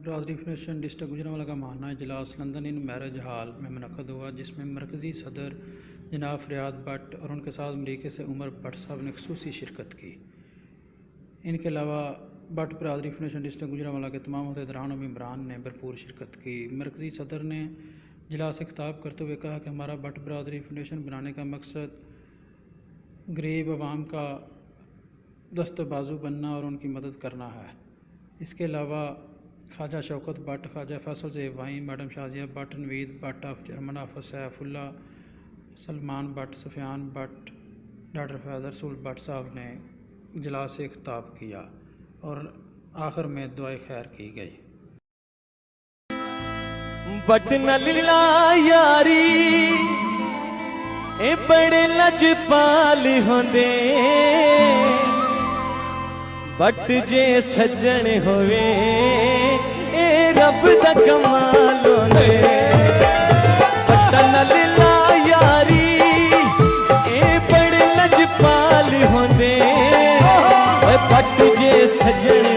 बरदरी foundation district Gujranwala का मानना इजलास लंदन इन मैरिज हॉल में मुनक़द हुआ, जिसमें मरकज़ी सदर जनाब फ़रियाद भट्ट और उनके साथ अमरीका से उमर भट्ट साहब ने ख़ुसूसी शिरकत की। इनके अलावा भट्ट बरदरी फाउंडेशन डिस्ट्रिक्ट गुजरांवाला के तमाम अहदेदारान और मेम्बरान ने भरपूर शिरकत की। मरकज़ी सदर ने इजलास से खिताब करते हुए कहा कि हमारा भट्ट बरदरी फाउंडेशन बनाने का मकसद गरीब अवाम का दस्त बाजू बनना और उनकी मदद करना है। इसके अलावा ख्वाजा शौकत भट्ट, ख्वाजा फैसल ज़ेब-वाई, madam Shazia Bhatt, Naveed Bhatt of German, Hafiz Saifullah, Salman Bhatt, Sufiyan Bhatt, doctor Faisal Rasool Bhatt साहब ने इजलास से खिताब किया और आखिर में दुआए खैर की गई। बट नलीला यारी ए बड़े लजपाल होंदे, बट जे सज्जन होवे ए रब दा कमाल होंदे। बट नलीला यारी ए बड़े लजपाल होंदे, बट जे सज्जन